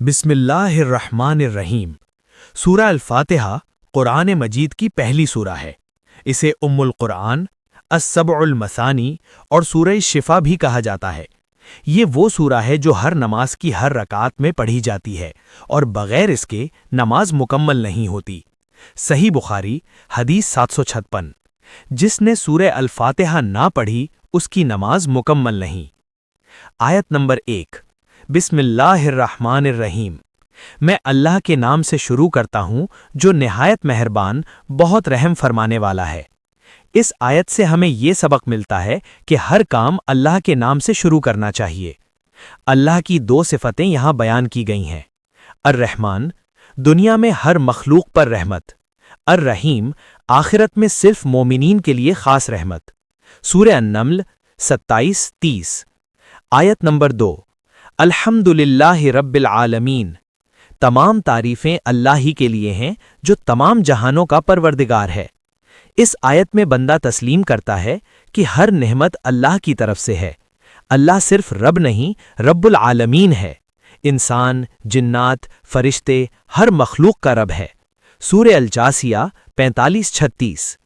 बिस्मिल्लाहिर्रहमानिर्रहीम। सूरह अल-फातिहा कुरान मजीद की पहली सूरह है। इसे उम्मुल कुरान, अस-सबउल मसानी और सूरह शिफा भी कहा जाता है। ये वो सूरह है जो हर नमाज की हर रकात में पढ़ी जाती है और बगैर इसके नमाज मुकम्मल नहीं होती। सही बुखारी हदीस 756। जिसने सूरह अल-फातिहा ना पढ़ी उसकी नमाज मुकम्मल नहीं। आयत नंबर 1। बिस्मिल्लाहिर्रहमानिर्रहीम। मैं अल्लाह के नाम से शुरू करता हूँ जो निहायत मेहरबान बहुत रहम फरमाने वाला है। इस आयत से हमें ये सबक मिलता है कि हर काम अल्लाह के नाम से शुरू करना चाहिए। अल्लाह की दो सिफतें यहाँ बयान की गई हैं। अर्रहमान, दुनिया में हर मखलूक पर रहमत। अर्रहीम, आखिरत में सिर्फ मोमिनीन के लिए खास रहमत। सूरह अन-नम्ल 27-30। आयत नंबर 2। अल्हम्दुलिल्लाहि रब्बिल आलमीन। तमाम तारीफें अल्लाह ही के लिए हैं जो तमाम जहानों का परवरदिगार है। इस आयत में बंदा तस्लीम करता है कि हर नेमत अल्लाह की तरफ से है। अल्लाह सिर्फ रब नहीं, रब्बुल आलमीन है। इंसान, जिन्नात, फरिश्ते, हर मखलूक का रब है। सूरह अल-जासिया 45-36।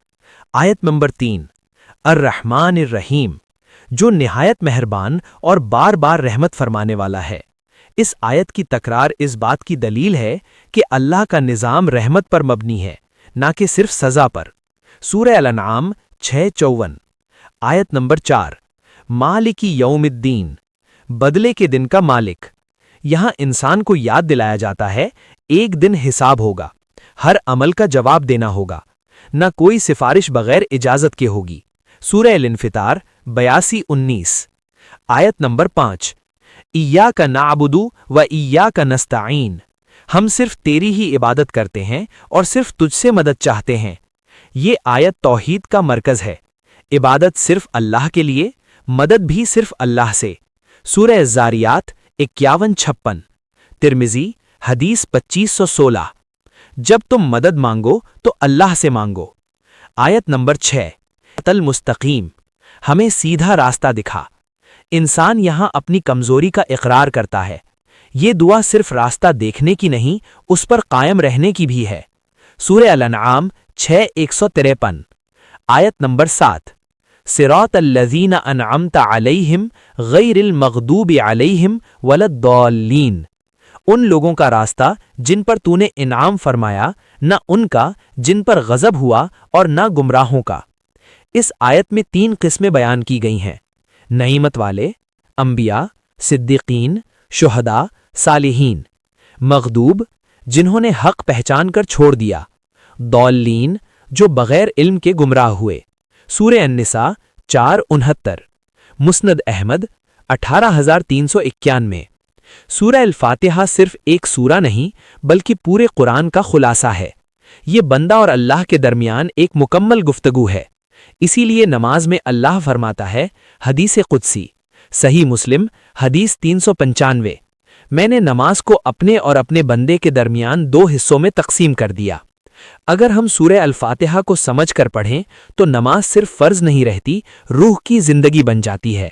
आयत नंबर 3। अर्रहमानिर्रहीम, जो निहायत मेहरबान और बार बार रहमत फरमाने वाला है। इस आयत की तकरार इस बात की दलील है कि अल्लाह का निज़ाम रहमत पर मबनी है, ना कि सिर्फ सज़ा पर। सूरह अल-अनआम 6-54। आयत नंबर 4। मालिकी यौमिद्दीन, बदले के दिन का मालिक। यहाँ इंसान को याद दिलाया जाता है एक दिन हिसाब होगा, हर अमल का जवाब देना होगा, न कोई सिफारिश बगैर इजाज़त के होगी। सूरह अल-इन्फितार 82-19। आयत नंबर 5। इय्याका नअबुदु व इय्याका नस्तईन, हम सिर्फ तेरी ही इबादत करते हैं और सिर्फ तुझसे मदद चाहते हैं। ये आयत तौहीद का मरकज़ है। इबादत सिर्फ अल्लाह के लिए, मदद भी सिर्फ अल्लाह से। सूरह ज़ारियात 51-56। तिर्मिज़ी हदीस 2516। जब तुम मदद मांगो तो अल्लाह से मांगो। आयत नंबर 6। तल मुस्तकीम, हमें सीधा रास्ता दिखा। इंसान यहाँ अपनी कमजोरी का इकरार करता है। ये दुआ सिर्फ रास्ता देखने की नहीं, उस पर कायम रहने की भी है। सूरह अल-अनआम 6-153। आयत नंबर 7। सिरातल्लज़ीना अनअमता अलैहिम गैरिल मग़दूबि अलैहिम वलद्दॉल्लीन, उन लोगों का रास्ता जिन पर तूने इनाम फरमाया, न उनका जिन पर गज़ब हुआ और न गुमराहों का। इस आयत में 3 किस्में बयान की गई हैं: नईमत वाले, अंबिया, सिद्दीकीन, शुहदा, सालिहीन। मग़दूब, जिन्होंने हक पहचान कर छोड़ दिया। दौल्लीन, जो बग़ैर इल्म के गुमराह हुए। सूरह अन-निसा 4-69। मुस्नद अहमद 18391। सूरह अल-फातिहा सिर्फ एक सूरा नहीं बल्कि पूरे कुरान का खुलासा है। ये बंदा और अल्लाह के दरमियान एक मुकम्मल गुफ्तगू है। इसीलिए नमाज में अल्लाह फरमाता है, हदीस कुदसी, सही मुस्लिम हदीस 395, मैंने नमाज को अपने और अपने बंदे के दरमियान 2 हिस्सों में तकसीम कर दिया। अगर हम सूरह अल-फातिहा को समझ कर पढ़ें तो नमाज सिर्फ फ़र्ज नहीं रहती, रूह की जिंदगी बन जाती है।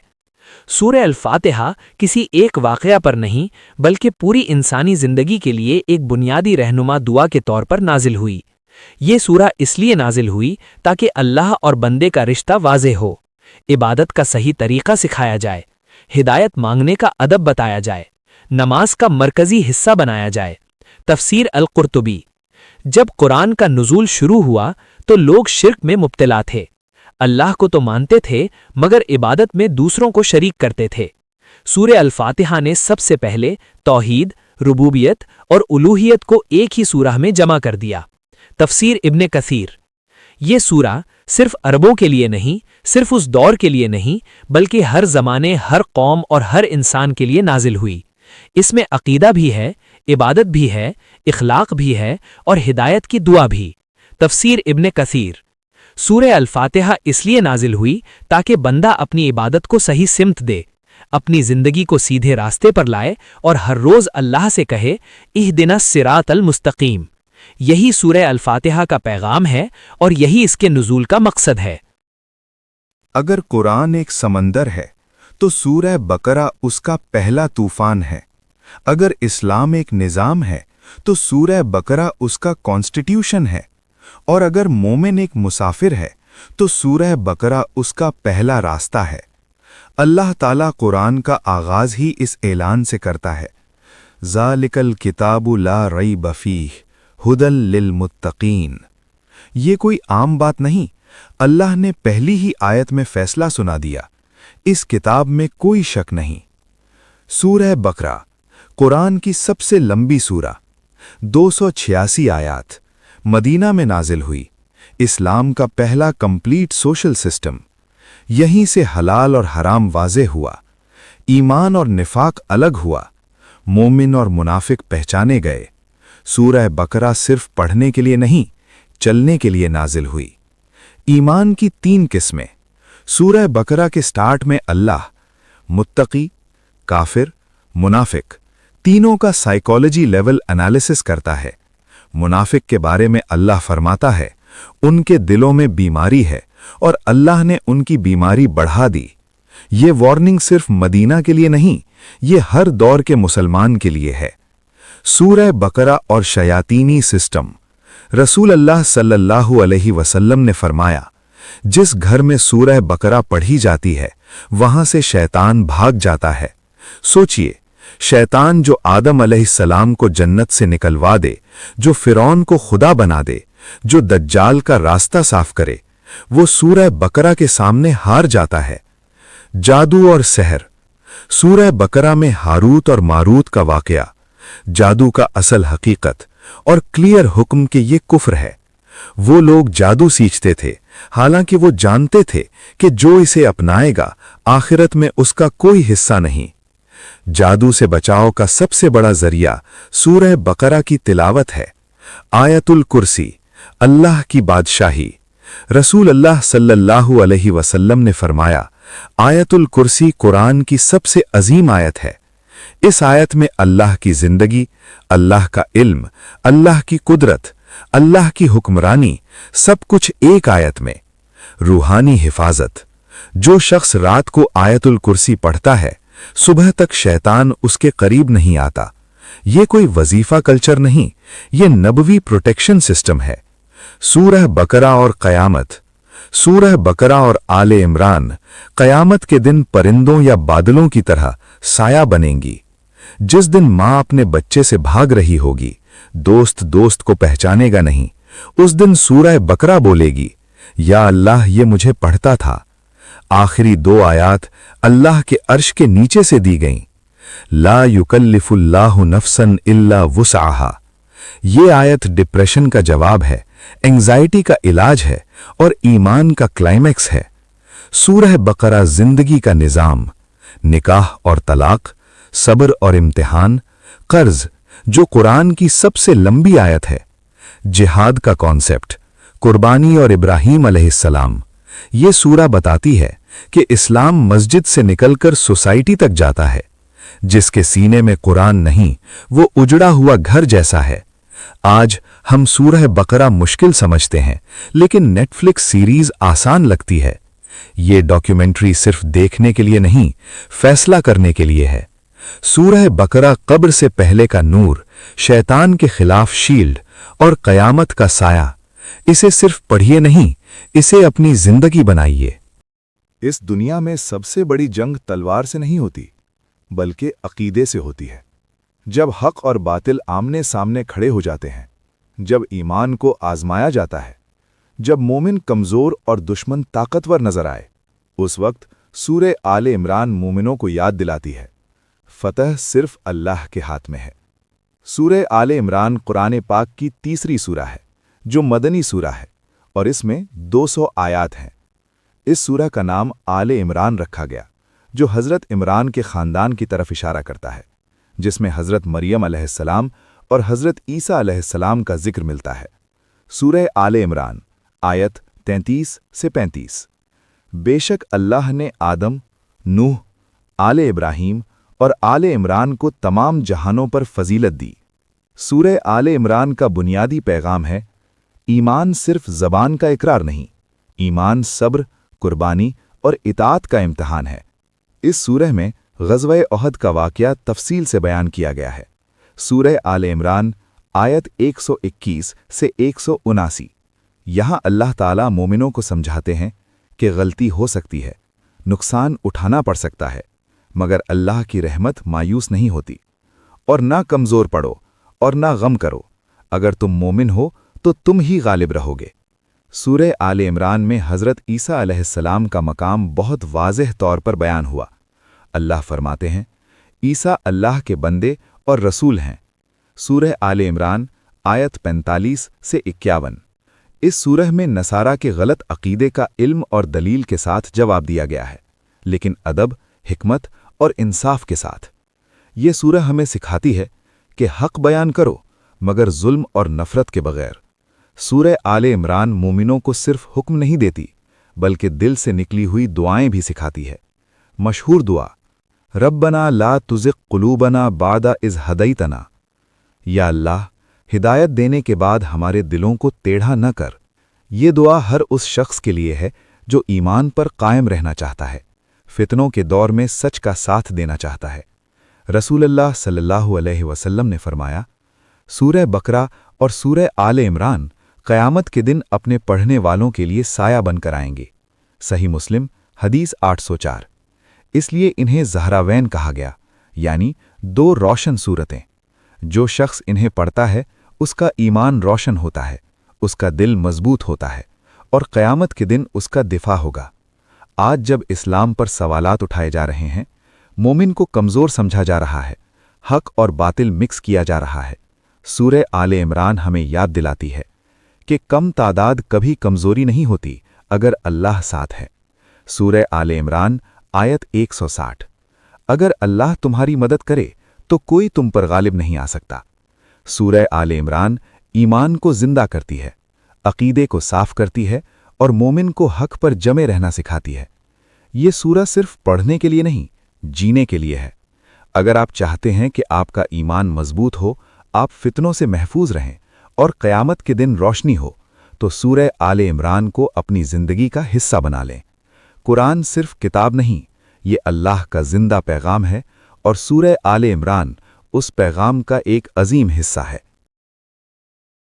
सूरह अल-फातिहा किसी एक वाक़या पर नहीं बल्कि पूरी इंसानी जिंदगी के लिए एक बुनियादी रहनुमा दुआ के तौर पर नाजिल हुई। ये सूरह इसलिए नाजिल हुई ताकि अल्लाह और बंदे का रिश्ता वाज़ेह हो, इबादत का सही तरीक़ा सिखाया जाए, हिदायत मांगने का अदब बताया जाए, नमाज का मरकज़ी हिस्सा बनाया जाए। तफसीर अल-कुर्तुबी, जब कुरान का नुज़ूल शुरू हुआ तो लोग शिर्क में मुब्तला थे। अल्लाह को तो मानते थे मगर इबादत में दूसरों को शरीक करते थे। सूरह अल-फातिहा ने सबसे पहले तौहीद, रुबूबियत और उलूहियत को एक ही सूरह में जमा कर दिया। तफसीर इब्ने कसीर, ये सूरा सिर्फ अरबों के लिए नहीं, सिर्फ उस दौर के लिए नहीं बल्कि हर ज़माने, हर कौम और हर इंसान के लिए नाजिल हुई। इसमें अकीदा भी है, इबादत भी है, इखलाक भी है और हिदायत की दुआ भी। तफसीर इब्ने कसीर, सूरह अल-फातिहा इसलिए नाजिल हुई ताकि बंदा अपनी इबादत को सही सिमत दे, अपनी जिंदगी को सीधे रास्ते पर लाए और हर रोज़ अल्लाह से कहे, इहदिनस सिरातल मुस्तकीम। यही सूरह अल-फातिहा का पैगाम है और यही इसके नुज़ूल का मकसद है। अगर कुरान एक समंदर है तो सूरह बकरा उसका पहला तूफान है। अगर इस्लाम एक निज़ाम है तो सूरह बकरा उसका कॉन्स्टिट्यूशन है, और अगर मोमिन एक मुसाफिर है तो सूरह बकरा उसका पहला रास्ता है। अल्लाह ताला कुरान का आगाज ही इस ऐलान से करता है, ज़ालिकल किताबु ला रैब फीह हुदल लिल मुत्तकीन। ये कोई आम बात नहीं, अल्लाह ने पहली ही आयत में फैसला सुना दिया, इस किताब में कोई शक नहीं। सूरह बकरा कुरान की सबसे लंबी सूरा, 286 आयात, मदीना में नाजिल हुई। इस्लाम का पहला कंप्लीट सोशल सिस्टम। यहीं से हलाल और हराम वाज़े हुआ, ईमान और निफाक अलग हुआ, मोमिन और मुनाफिक पहचाने गए। सूरह बकरा सिर्फ पढ़ने के लिए नहीं, चलने के लिए नाजिल हुई। ईमान की 3 किस्में। सूरह बकरा के स्टार्ट में अल्लाह मुत्तकी, काफिर, मुनाफिक तीनों का साइकोलॉजी लेवल एनालिसिस करता है। मुनाफिक के बारे में अल्लाह फरमाता है, उनके दिलों में बीमारी है और अल्लाह ने उनकी बीमारी बढ़ा दी। ये वार्निंग सिर्फ मदीना के लिए नहीं, ये हर दौर के मुसलमान के लिए है। सूरह बकरा और शयातीनी सिस्टम। रसूल अल्लाह सल्लल्लाहु अलैहि वसल्लम ने फरमाया, जिस घर में सूरह बकरा पढ़ी जाती है वहां से शैतान भाग जाता है। सोचिए, शैतान जो आदम अलैहिस्सलाम को जन्नत से निकलवा दे, जो फिरौन को खुदा बना दे, जो दज्जाल का रास्ता साफ करे, वो सूरह बकरा के सामने हार जाता है। जादू और सहर। सूरह बकरा में हारूत और मारूत का वाकया, जादू का असल हकीकत और क्लियर हुक्म के ये कुफ्र है। वो लोग जादू सीखते थे, हालांकि वो जानते थे कि जो इसे अपनाएगा आखिरत में उसका कोई हिस्सा नहीं। जादू से बचाव का सबसे बड़ा जरिया सूरह बकरा की तिलावत है। आयतुल कुर्सी, अल्लाह की बादशाही। रसूल अल्लाह सल्लल्लाहु अलैहि वसल्लम ने फरमाया, आयतुल कुर्सी कुरान की सबसे अजीम आयत है। इस आयत में अल्लाह की जिंदगी, अल्लाह का इल्म, अल्लाह की कुदरत, अल्लाह की हुक्मरानी, सब कुछ एक आयत में। रूहानी हिफाजत। जो शख्स रात को आयतुल कुर्सी पढ़ता है, सुबह तक शैतान उसके करीब नहीं आता। ये कोई वजीफा कल्चर नहीं, ये नबवी प्रोटेक्शन सिस्टम है। सूरह बकरा और क़यामत। सूरह बकरा और आले इमरान क़यामत के दिन परिंदों या बादलों की तरह साया बनेंगी। जिस दिन मां अपने बच्चे से भाग रही होगी, दोस्त दोस्त को पहचानेगा नहीं, उस दिन सूरह बकरा बोलेगी, या अल्लाह ये मुझे पढ़ता था। आखिरी 2 आयात अल्लाह के अर्श के नीचे से दी गईं। ला युकल्लिफुल्लाहु नफ्सन इल्ला वुसअहा। ये आयत डिप्रेशन का जवाब है, एंग्जाइटी का इलाज है और ईमान का क्लाइमैक्स है। सूरह बकरा जिंदगी का निजाम, निकाह और तलाक, सब्र और इम्तिहान, कर्ज जो कुरान की सबसे लंबी आयत है, जिहाद का कॉन्सेप्ट, कुर्बानी और इब्राहीम अलैहिस्सलाम। ये सूरा बताती है कि इस्लाम मस्जिद से निकलकर सोसाइटी तक जाता है। जिसके सीने में कुरान नहीं, वो उजड़ा हुआ घर जैसा है। आज हम सूरह बकरा मुश्किल समझते हैं, लेकिन नेटफ्लिक्स सीरीज आसान लगती है। ये डॉक्यूमेंट्री सिर्फ देखने के लिए नहीं, फैसला करने के लिए है। सूरह बकरा कब्र से पहले का नूर, शैतान के खिलाफ शील्ड और क़यामत का साया। इसे सिर्फ पढ़िए नहीं, इसे अपनी जिंदगी बनाइए। इस दुनिया में सबसे बड़ी जंग तलवार से नहीं होती, बल्कि अकीदे से होती है। जब हक और बातिल आमने सामने खड़े हो जाते हैं, जब ईमान को आजमाया जाता है, जब मोमिन कमजोर और दुश्मन ताकतवर नजर आए, उस वक्त सूरह आले इमरान मोमिनों को याद दिलाती है, फतह सिर्फ अल्लाह के हाथ में है। सूरह आले इमरान कुरान पाक की तीसरी सूरा है, जो मदनी सूरा है, और इसमें 200 आयात हैं। इस सूरा का नाम आले इमरान रखा गया, जो हज़रत इमरान के ख़ानदान की तरफ इशारा करता है, जिसमें हज़रत मरियम अलैहिस्सलाम और हज़रत ईसा अलैहिस्सलाम का जिक्र मिलता है। सूरह आले इमरान आयत 33 से 35। बेशक अल्लाह ने आदम, नूह, आले इब्राहीम और आले इमरान को तमाम जहानों पर फजीलत दी। सूरह आले इमरान का बुनियादी पैगाम है, ईमान सिर्फ ज़बान का इकरार नहीं, ईमान सब्र, कुर्बानी और इताअत का इम्तिहान है। इस सूरह में ग़ज़वा उहद का वाक़या तफ़सील से बयान किया गया है। सूरह आल इमरान आयत 121 से 179। यहाँ अल्लाह ताला मोमिनों को समझाते हैं कि गलती हो सकती है, नुकसान उठाना पड़ सकता है, मगर अल्लाह की रहमत मायूस नहीं होती। और ना कमज़ोर पड़ो और ना गम करो, अगर तुम मोमिन हो तो तुम ही गालिब रहोगे। सूरह आल इमरान में हज़रत ईसा अलैहिस्सलाम का मकाम बहुत वाज़ेह तौर पर बयान हुआ। अल्लाह फरमाते हैं, ईसा अल्लाह के बंदे और रसूल हैं। सूरह आल इमरान आयत 45 से 51। इस सूरह में नसारा के गलत अकीदे का इल्म और दलील के साथ जवाब दिया गया है, लेकिन अदब, हिकमत और इंसाफ के साथ। ये सूरह हमें सिखाती है कि हक़ बयान करो, मगर जुल्म और नफ़रत के बगैर। सूरह आल इमरान मोमिनों को सिर्फ हुक्म नहीं देती, बल्कि दिल से निकली हुई दुआएं भी सिखाती है। मशहूर दुआ, रब्बना ला तुज़िग़ क़ुलूबना बादा इज़ हदैतना, या अल्लाह, हिदायत देने के बाद हमारे दिलों को टेढ़ा न कर। ये दुआ हर उस शख्स के लिए है जो ईमान पर कायम रहना चाहता है, फितनों के दौर में सच का साथ देना चाहता है। रसूलुल्लाह सल्लल्लाहु अलैहि वसल्लम ने फरमाया, सूरह बकरा और सूरह आल इमरान क़यामत के दिन अपने पढ़ने वालों के लिए साया बनकर आएंगे। सही मुस्लिम हदीस 804। इसलिए इन्हें ज़हरावैन कहा गया, यानी दो रोशन सूरतें। जो शख्स इन्हें पढ़ता है उसका ईमान रोशन होता है, उसका दिल मजबूत होता है और क़यामत के दिन उसका दिफा होगा। आज जब इस्लाम पर सवालात उठाए जा रहे हैं, मोमिन को कमज़ोर समझा जा रहा है, हक़ और बातिल मिक्स किया जा रहा है, सूरह आल इमरान हमें याद दिलाती है कि कम तादाद कभी कमज़ोरी नहीं होती अगर अल्लाह साथ है। सूरह आल इमरान आयत 160। अगर अल्लाह तुम्हारी मदद करे तो कोई तुम पर गालिब नहीं आ सकता। सूरह आल इमरान ईमान को जिंदा करती है, अकीदे को साफ करती है और मोमिन को हक़ पर जमे रहना सिखाती है। ये सूरह सिर्फ पढ़ने के लिए नहीं, जीने के लिए है। अगर आप चाहते हैं कि आपका ईमान मजबूत हो, आप फितनों से महफूज रहें और क़यामत के दिन रोशनी हो, तो सूरह आल इमरान को अपनी ज़िंदगी का हिस्सा बना लें। कुरान सिर्फ किताब नहीं, ये अल्लाह का जिंदा पैगाम है और सूरह आल इमरान उस पैगाम का एक अजीम हिस्सा है।